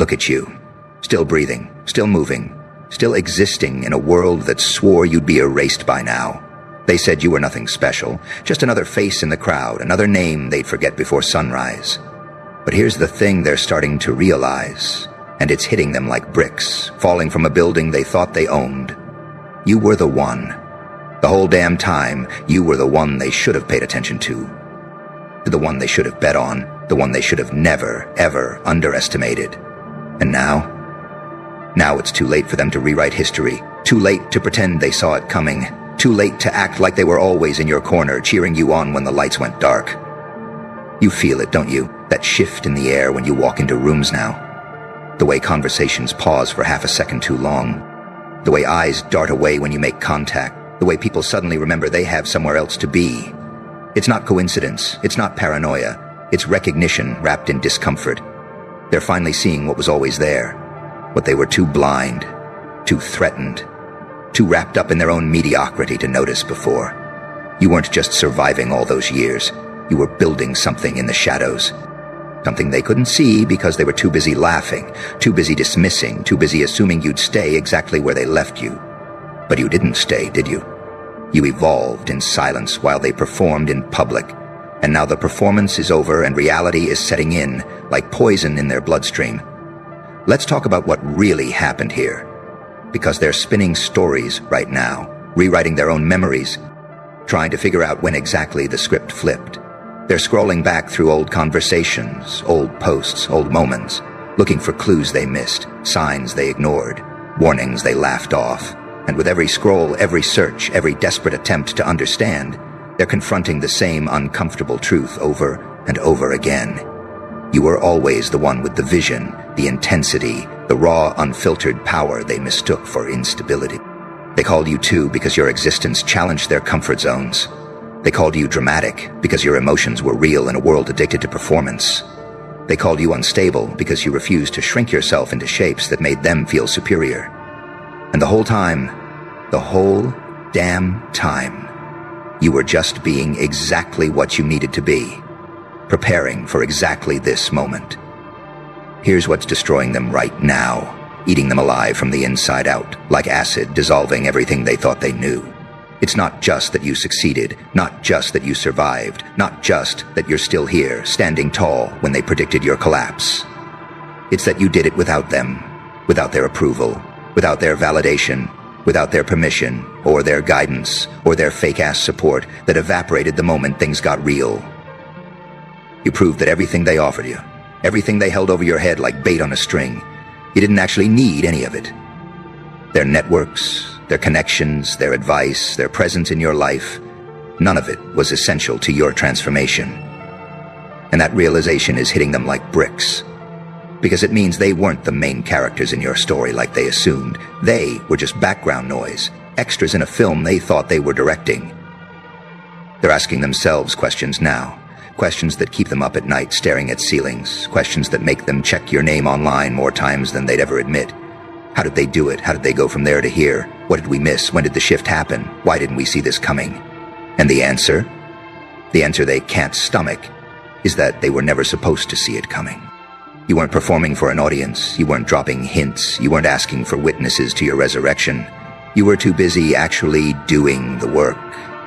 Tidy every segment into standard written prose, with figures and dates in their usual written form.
Look at you. Still breathing, still moving, still existing in a world that swore you'd be erased by now. They said you were nothing special, just another face in the crowd, another name they'd forget before sunrise. But here's the thing they're starting to realize, and it's hitting them like bricks, falling from a building they thought they owned. You were the one. The whole damn time, you were the one they should have paid attention to. The one they should have bet on, the one they should have never, ever underestimated. And now it's too late for them to rewrite history, too late to pretend they saw it coming, too late to act like they were always in your corner, cheering you on when the lights went dark. You feel it, don't you? That shift in the air when you walk into rooms now. The way conversations pause for half a second too long. The way eyes dart away when you make contact. The way people suddenly remember they have somewhere else to be. It's not coincidence. It's not paranoia. It's recognition wrapped in discomfort. They're finally seeing what was always there. What they were too blind, too threatened, too wrapped up in their own mediocrity to notice before. You weren't just surviving all those years. You were building something in the shadows. Something they couldn't see because they were too busy laughing, too busy dismissing, too busy assuming you'd stay exactly where they left you. But you didn't stay, did you? You evolved in silence while they performed in public. And now the performance is over and reality is setting in, like poison in their bloodstream. Let's talk about what really happened here. Because they're spinning stories right now, rewriting their own memories, trying to figure out when exactly the script flipped. They're scrolling back through old conversations, old posts, old moments, looking for clues they missed, signs they ignored, warnings they laughed off. And with every scroll, every search, every desperate attempt to understand, they're confronting the same uncomfortable truth over and over again. You were always the one with the vision, the intensity, the raw, unfiltered power they mistook for instability. They called you too because your existence challenged their comfort zones. They called you dramatic because your emotions were real in a world addicted to performance. They called you unstable because you refused to shrink yourself into shapes that made them feel superior. And the whole time, the whole damn time, you were just being exactly what you needed to be, preparing for exactly this moment. Here's what's destroying them right now, eating them alive from the inside out, like acid dissolving everything they thought they knew. It's not just that you succeeded, not just that you survived, not just that you're still here, standing tall when they predicted your collapse. It's that you did it without them, without their approval, without their validation, without their permission, or their guidance, or their fake-ass support that evaporated the moment things got real. You proved that everything they offered you, everything they held over your head like bait on a string, you didn't actually need any of it. Their networks, their connections, their advice, their presence in your life, none of it was essential to your transformation. And that realization is hitting them like bricks. Because it means they weren't the main characters in your story like they assumed. They were just background noise, extras in a film they thought they were directing. They're asking themselves questions now. Questions that keep them up at night staring at ceilings. Questions that make them check your name online more times than they'd ever admit. How did they do it? How did they go from there to here? What did we miss? When did the shift happen? Why didn't we see this coming? And the answer they can't stomach, is that they were never supposed to see it coming. You weren't performing for an audience. You weren't dropping hints. You weren't asking for witnesses to your resurrection. You were too busy actually doing the work,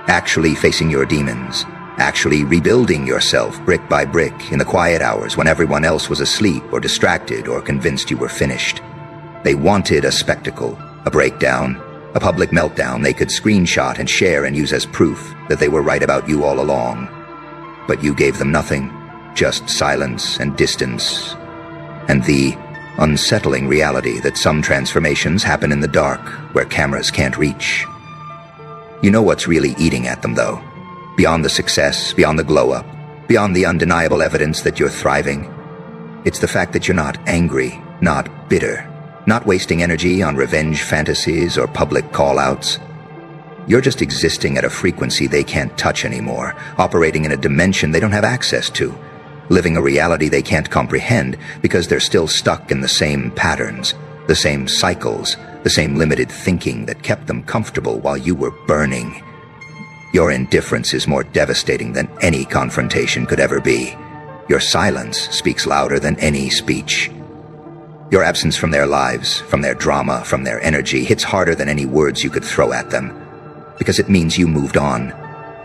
actually facing your demons, actually rebuilding yourself brick by brick in the quiet hours when everyone else was asleep or distracted or convinced you were finished. They wanted a spectacle, a breakdown, a public meltdown they could screenshot and share and use as proof that they were right about you all along. But you gave them nothing, just silence and distance, and the unsettling reality that some transformations happen in the dark where cameras can't reach. You know what's really eating at them, though. Beyond the success, beyond the glow-up, beyond the undeniable evidence that you're thriving. It's the fact that you're not angry, not bitter, not wasting energy on revenge fantasies or public call-outs. You're just existing at a frequency they can't touch anymore, operating in a dimension they don't have access to, living a reality they can't comprehend because they're still stuck in the same patterns, the same cycles, the same limited thinking that kept them comfortable while you were burning. Your indifference is more devastating than any confrontation could ever be. Your silence speaks louder than any speech. Your absence from their lives, from their drama, from their energy, hits harder than any words you could throw at them. Because it means you moved on.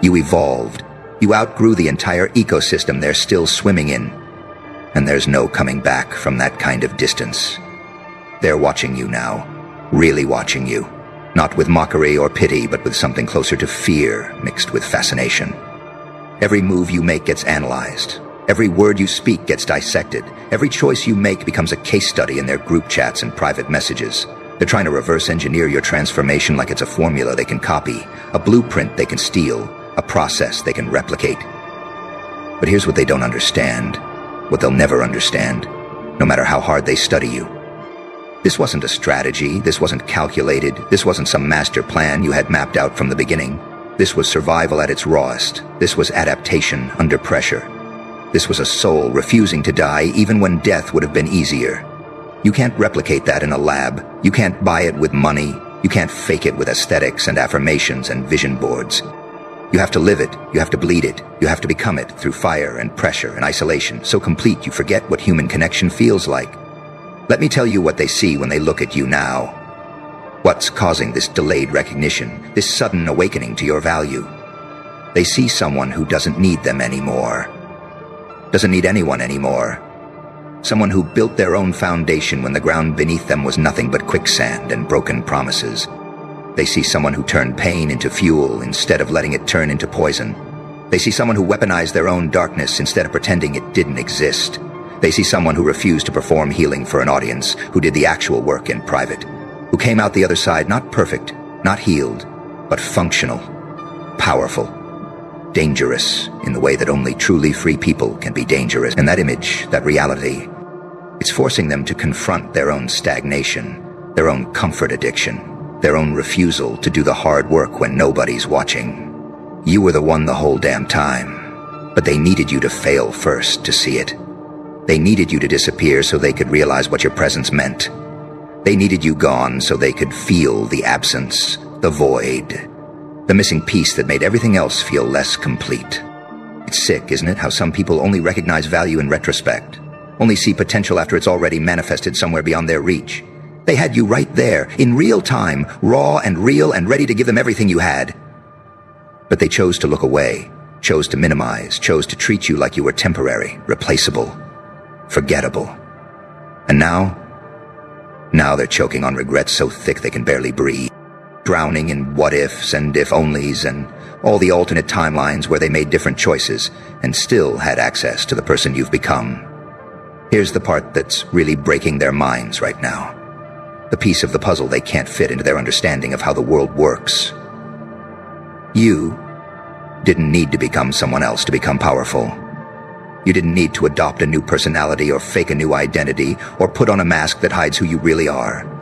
You evolved. You outgrew the entire ecosystem they're still swimming in. And there's no coming back from that kind of distance. They're watching you now. Really watching you. Not with mockery or pity, but with something closer to fear mixed with fascination. Every move you make gets analyzed. Every word you speak gets dissected. Every choice you make becomes a case study in their group chats and private messages. They're trying to reverse engineer your transformation like it's a formula they can copy, a blueprint they can steal, a process they can replicate. But here's what they don't understand, what they'll never understand, no matter how hard they study you. This wasn't a strategy, this wasn't calculated, this wasn't some master plan you had mapped out from the beginning. This was survival at its rawest. This was adaptation under pressure. This was a soul refusing to die even when death would have been easier. You can't replicate that in a lab. You can't buy it with money. You can't fake it with aesthetics and affirmations and vision boards. You have to live it. You have to bleed it. You have to become it through fire and pressure and isolation, so complete you forget what human connection feels like. Let me tell you what they see when they look at you now. What's causing this delayed recognition, this sudden awakening to your value? They see someone who doesn't need them anymore. Doesn't need anyone anymore. Someone who built their own foundation when the ground beneath them was nothing but quicksand and broken promises. They see someone who turned pain into fuel instead of letting it turn into poison. They see someone who weaponized their own darkness instead of pretending it didn't exist. They see someone who refused to perform healing for an audience, who did the actual work in private, who came out the other side not perfect, not healed, but functional, powerful. Dangerous in the way that only truly free people can be dangerous. And that image, that reality, it's forcing them to confront their own stagnation, their own comfort addiction, their own refusal to do the hard work when nobody's watching. You were the one the whole damn time, but they needed you to fail first to see it. They needed you to disappear so they could realize what your presence meant. They needed you gone so they could feel the absence, the void, the missing piece that made everything else feel less complete. It's sick, isn't it, how some people only recognize value in retrospect, only see potential after it's already manifested somewhere beyond their reach. They had you right there, in real time, raw and real and ready to give them everything you had. But they chose to look away, chose to minimize, chose to treat you like you were temporary, replaceable, forgettable. And now they're choking on regrets so thick they can barely breathe. Drowning in what-ifs and if-onlys and all the alternate timelines where they made different choices and still had access to the person you've become. Here's the part that's really breaking their minds right now. The piece of the puzzle they can't fit into their understanding of how the world works. You didn't need to become someone else to become powerful. You didn't need to adopt a new personality or fake a new identity or put on a mask that hides who you really are.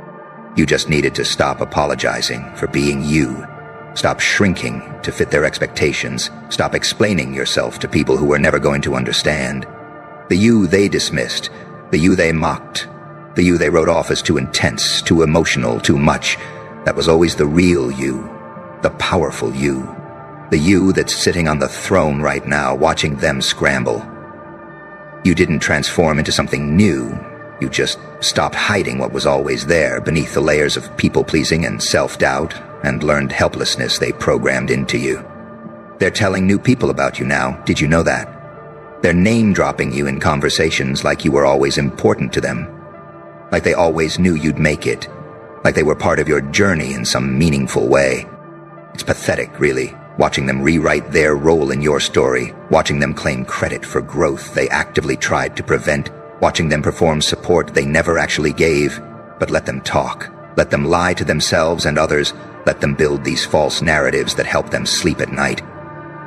You just needed to stop apologizing for being you. Stop shrinking to fit their expectations. Stop explaining yourself to people who were never going to understand. The you they dismissed. The you they mocked. The you they wrote off as too intense, too emotional, too much. That was always the real you. The powerful you. The you that's sitting on the throne right now, watching them scramble. You didn't transform into something new. You just stopped hiding what was always there beneath the layers of people-pleasing and self-doubt and learned helplessness they programmed into you. They're telling new people about you now. Did you know that? They're name-dropping you in conversations like you were always important to them. Like they always knew you'd make it. Like they were part of your journey in some meaningful way. It's pathetic, really, watching them rewrite their role in your story, watching them claim credit for growth they actively tried to prevent, watching them perform support they never actually gave. But let them talk. Let them lie to themselves and others. Let them build these false narratives that help them sleep at night.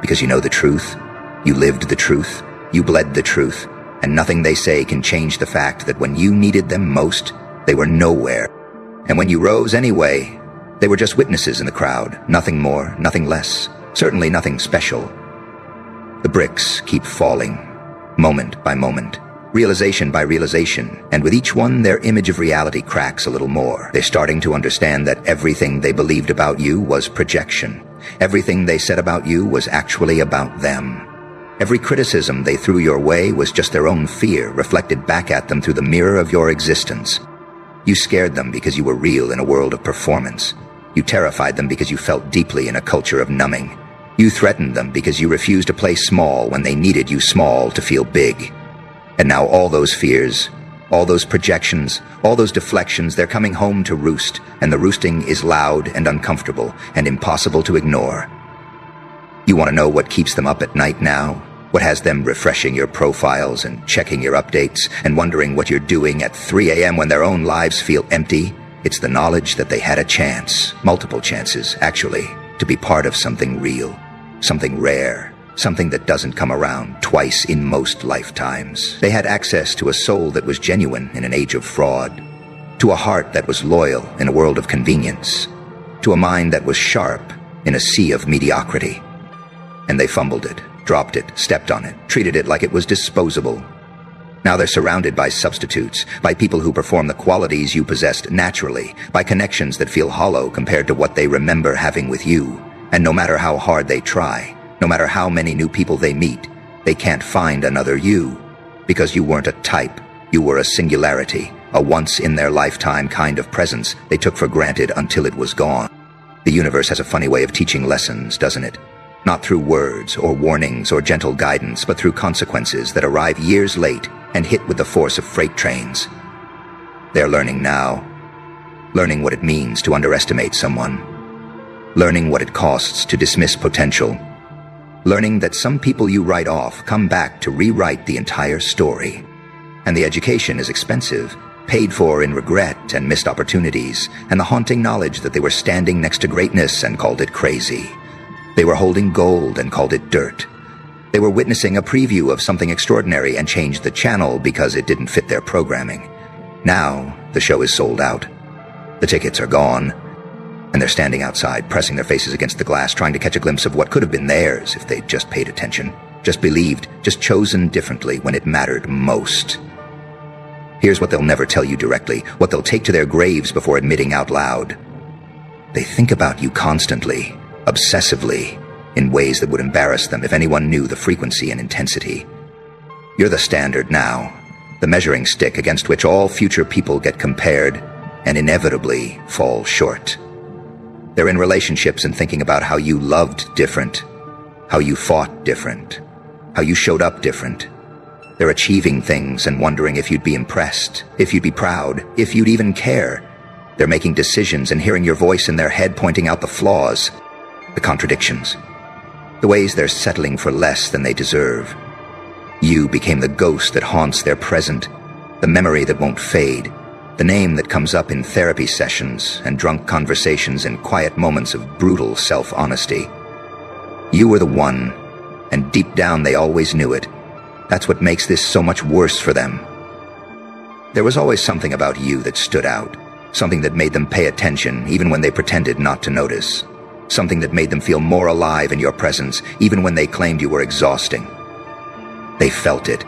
Because you know the truth. You lived the truth. You bled the truth. And nothing they say can change the fact that when you needed them most, they were nowhere. And when you rose anyway, they were just witnesses in the crowd. Nothing more, nothing less. Certainly nothing special. The bricks keep falling, moment by moment. Realization by realization, and with each one their image of reality cracks a little more. They're starting to understand that everything they believed about you was projection. Everything they said about you was actually about them. Every criticism they threw your way was just their own fear reflected back at them through the mirror of your existence. You scared them because you were real in a world of performance. You terrified them because you felt deeply in a culture of numbing. You threatened them because you refused to play small when they needed you small to feel big. And now all those fears, all those projections, all those deflections, they're coming home to roost, and the roosting is loud and uncomfortable and impossible to ignore. You want to know what keeps them up at night now? What has them refreshing your profiles and checking your updates and wondering what you're doing at 3 a.m. when their own lives feel empty? It's the knowledge that they had a chance, multiple chances, actually, to be part of something real, something rare, something that doesn't come around twice in most lifetimes. They had access to a soul that was genuine in an age of fraud, to a heart that was loyal in a world of convenience, to a mind that was sharp in a sea of mediocrity. And they fumbled it, dropped it, stepped on it, treated it like it was disposable. Now they're surrounded by substitutes, by people who perform the qualities you possessed naturally, by connections that feel hollow compared to what they remember having with you. And no matter how hard they try, no matter how many new people they meet, they can't find another you. Because you weren't a type, you were a singularity, a once-in-their-lifetime kind of presence they took for granted until it was gone. The universe has a funny way of teaching lessons, doesn't it? Not through words or warnings or gentle guidance, but through consequences that arrive years late and hit with the force of freight trains. They're learning now. Learning what it means to underestimate someone. Learning what it costs to dismiss potential. Learning that some people you write off come back to rewrite the entire story. And the education is expensive, paid for in regret and missed opportunities, and the haunting knowledge that they were standing next to greatness and called it crazy. They were holding gold and called it dirt. They were witnessing a preview of something extraordinary and changed the channel because it didn't fit their programming. Now, the show is sold out. The tickets are gone, and they're standing outside, pressing their faces against the glass, trying to catch a glimpse of what could have been theirs if they'd just paid attention, just believed, just chosen differently when it mattered most. Here's what they'll never tell you directly, what they'll take to their graves before admitting out loud. They think about you constantly, obsessively, in ways that would embarrass them if anyone knew the frequency and intensity. You're the standard now, the measuring stick against which all future people get compared and inevitably fall short. They're in relationships and thinking about how you loved different, how you fought different, how you showed up different. They're achieving things and wondering if you'd be impressed, if you'd be proud, if you'd even care. They're making decisions and hearing your voice in their head pointing out the flaws, the contradictions, the ways they're settling for less than they deserve. You became the ghost that haunts their present, the memory that won't fade, the name that comes up in therapy sessions and drunk conversations and quiet moments of brutal self-honesty. You were the one, and deep down they always knew it. That's what makes this so much worse for them. There was always something about you that stood out, something that made them pay attention even when they pretended not to notice. Something that made them feel more alive in your presence, even when they claimed you were exhausting. They felt it.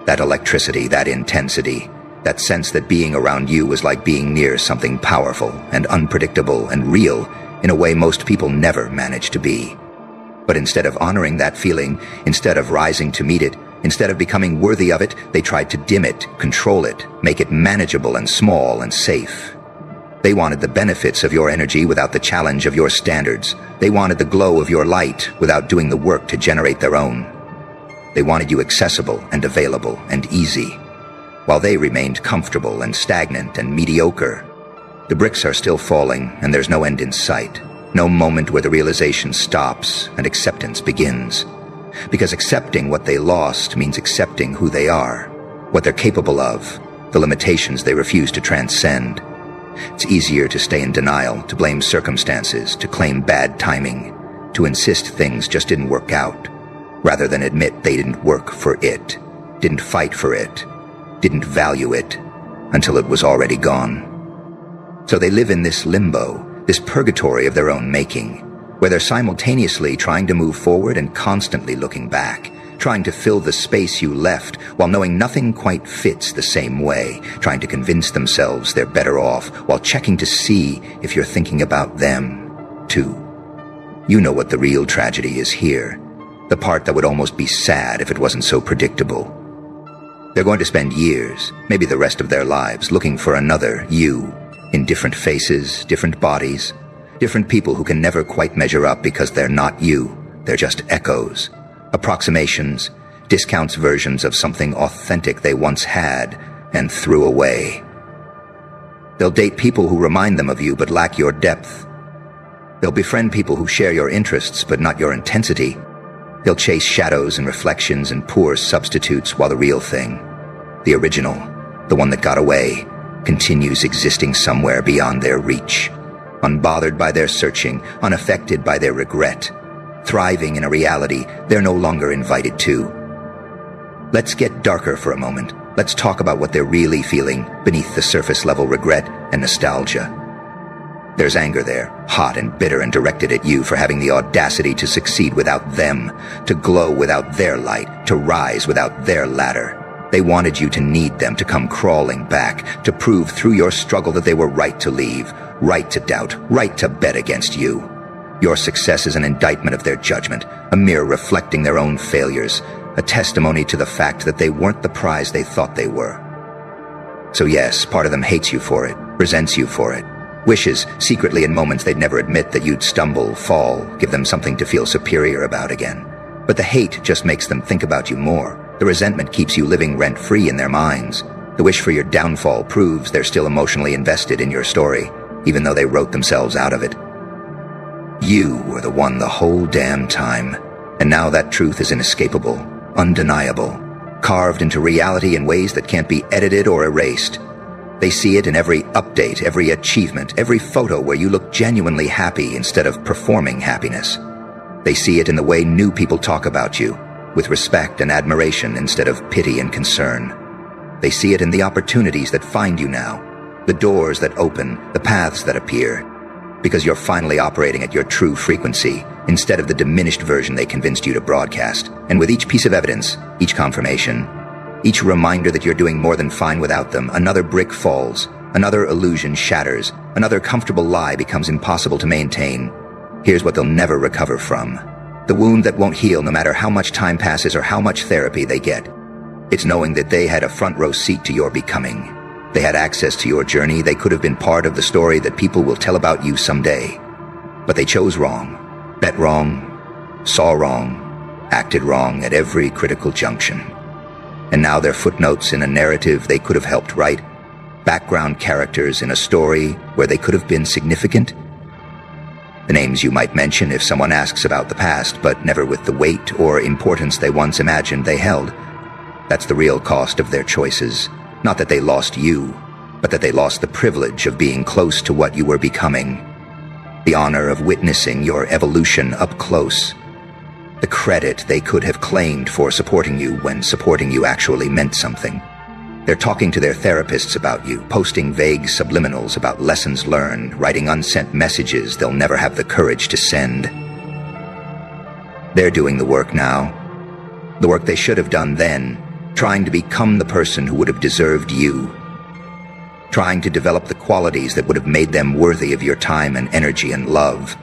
That electricity, that intensity, that sense that being around you was like being near something powerful and unpredictable and real in a way most people never manage to be. But instead of honoring that feeling, instead of rising to meet it, instead of becoming worthy of it, they tried to dim it, control it, make it manageable and small and safe. They wanted the benefits of your energy without the challenge of your standards. They wanted the glow of your light without doing the work to generate their own. They wanted you accessible and available and easy, while they remained comfortable and stagnant and mediocre. The bricks are still falling, and there's no end in sight, no moment where the realization stops and acceptance begins. Because accepting what they lost means accepting who they are, what they're capable of, the limitations they refuse to transcend. It's easier to stay in denial, to blame circumstances, to claim bad timing, to insist things just didn't work out, rather than admit they didn't work for it, didn't fight for it, didn't value it, until it was already gone. So they live in this limbo, this purgatory of their own making, where they're simultaneously trying to move forward and constantly looking back, trying to fill the space you left while knowing nothing quite fits the same way, trying to convince themselves they're better off while checking to see if you're thinking about them, too. You know what the real tragedy is here, the part that would almost be sad if it wasn't so predictable. They're going to spend years, maybe the rest of their lives, looking for another you, in different faces, different bodies, different people who can never quite measure up because they're not you. They're just echoes, approximations, discounts versions of something authentic they once had and threw away. They'll date people who remind them of you but lack your depth. They'll befriend people who share your interests but not your intensity. They'll chase shadows and reflections and poor substitutes while the real thing, the original, the one that got away, continues existing somewhere beyond their reach, unbothered by their searching, unaffected by their regret, thriving in a reality they're no longer invited to. Let's get darker for a moment. Let's talk about what they're really feeling beneath the surface-level regret and nostalgia. There's anger there, hot and bitter and directed at you for having the audacity to succeed without them, to glow without their light, to rise without their ladder. They wanted you to need them, to come crawling back, to prove through your struggle that they were right to leave, right to doubt, right to bet against you. Your success is an indictment of their judgment, a mirror reflecting their own failures, a testimony to the fact that they weren't the prize they thought they were. So yes, part of them hates you for it, resents you for it, wishes, secretly in moments they'd never admit, that you'd stumble, fall, give them something to feel superior about again. But the hate just makes them think about you more. The resentment keeps you living rent-free in their minds. The wish for your downfall proves they're still emotionally invested in your story, even though they wrote themselves out of it. You were the one the whole damn time, and now that truth is inescapable, undeniable, carved into reality in ways that can't be edited or erased. They see it in every update, every achievement, every photo where you look genuinely happy instead of performing happiness. They see it in the way new people talk about you, with respect and admiration instead of pity and concern. They see it in the opportunities that find you now, the doors that open, the paths that appear, because you're finally operating at your true frequency instead of the diminished version they convinced you to broadcast. And with each piece of evidence, each confirmation, each reminder that you're doing more than fine without them, another brick falls, another illusion shatters, another comfortable lie becomes impossible to maintain. Here's what they'll never recover from. The wound that won't heal no matter how much time passes or how much therapy they get. It's knowing that they had a front row seat to your becoming. They had access to your journey. They could have been part of the story that people will tell about you someday. But they chose wrong, bet wrong, saw wrong, acted wrong at every critical junction. And now they're footnotes in a narrative they could have helped write, background characters in a story where they could have been significant. The names you might mention if someone asks about the past, but never with the weight or importance they once imagined they held. That's the real cost of their choices. Not that they lost you, but that they lost the privilege of being close to what you were becoming. The honor of witnessing your evolution up close. The credit they could have claimed for supporting you when supporting you actually meant something. They're talking to their therapists about you, posting vague subliminals about lessons learned, writing unsent messages they'll never have the courage to send. They're doing the work now. The work they should have done then, trying to become the person who would have deserved you. Trying to develop the qualities that would have made them worthy of your time and energy and love.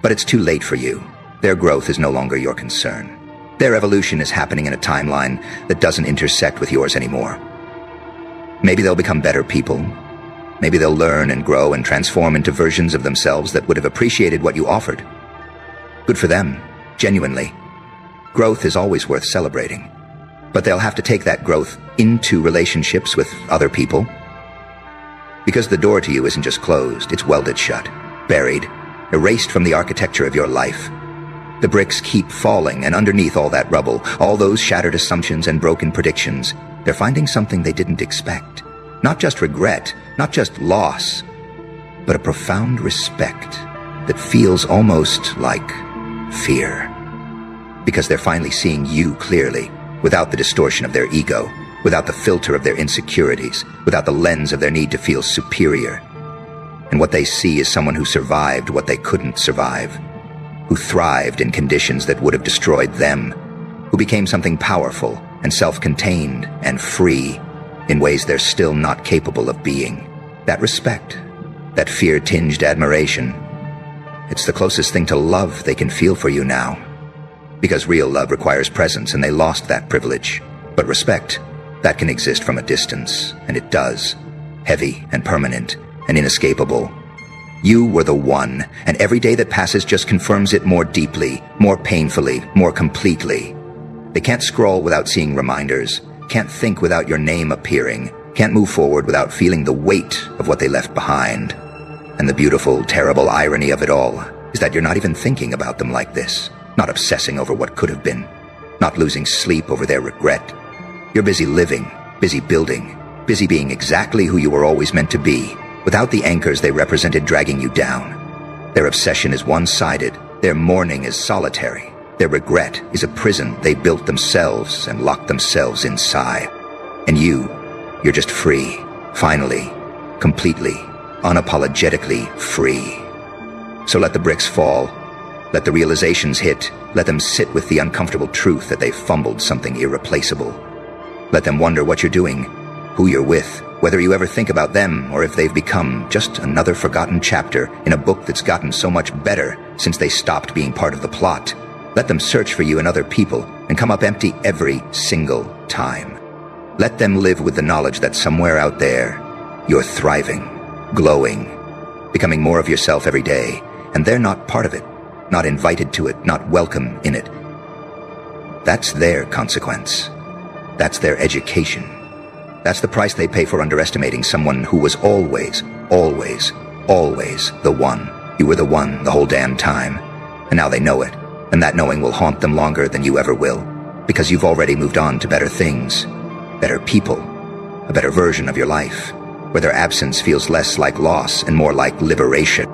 But it's too late for you. Their growth is no longer your concern. Their evolution is happening in a timeline that doesn't intersect with yours anymore. Maybe they'll become better people. Maybe they'll learn and grow and transform into versions of themselves that would have appreciated what you offered. Good for them, genuinely. Growth is always worth celebrating. But they'll have to take that growth into relationships with other people. Because the door to you isn't just closed, it's welded shut, buried, erased from the architecture of your life. The bricks keep falling, and underneath all that rubble, all those shattered assumptions and broken predictions, they're finding something they didn't expect. Not just regret, not just loss, but a profound respect that feels almost like fear. Because they're finally seeing you clearly, without the distortion of their ego, without the filter of their insecurities, without the lens of their need to feel superior. And what they see is someone who survived what they couldn't survive, who thrived in conditions that would have destroyed them, who became something powerful and self-contained and free in ways they're still not capable of being. That respect, that fear-tinged admiration, it's the closest thing to love they can feel for you now. Because real love requires presence, and they lost that privilege. But respect That can exist from a distance, and it does. Heavy and permanent and inescapable. You were the one, and every day that passes just confirms it more deeply, more painfully, more completely. They can't scroll without seeing reminders, can't think without your name appearing, can't move forward without feeling the weight of what they left behind. And the beautiful, terrible irony of it all is that you're not even thinking about them like this, not obsessing over what could have been, not losing sleep over their regret. You're busy living, busy building, busy being exactly who you were always meant to be, without the anchors they represented dragging you down. Their obsession is one-sided, their mourning is solitary, their regret is a prison they built themselves and locked themselves inside. And you're just free, finally, completely, unapologetically free. So let the bricks fall, let the realizations hit, let them sit with the uncomfortable truth that they've fumbled something irreplaceable. Let them wonder what you're doing, who you're with, whether you ever think about them or if they've become just another forgotten chapter in a book that's gotten so much better since they stopped being part of the plot. Let them search for you in other people and come up empty every single time. Let them live with the knowledge that somewhere out there, you're thriving, glowing, becoming more of yourself every day, and they're not part of it, not invited to it, not welcome in it. That's their consequence. That's their education. That's the price they pay for underestimating someone who was always, always, always the one. You were the one the whole damn time. And now they know it, and that knowing will haunt them longer than you ever will, because you've already moved on to better things, better people, a better version of your life, where their absence feels less like loss and more like liberation.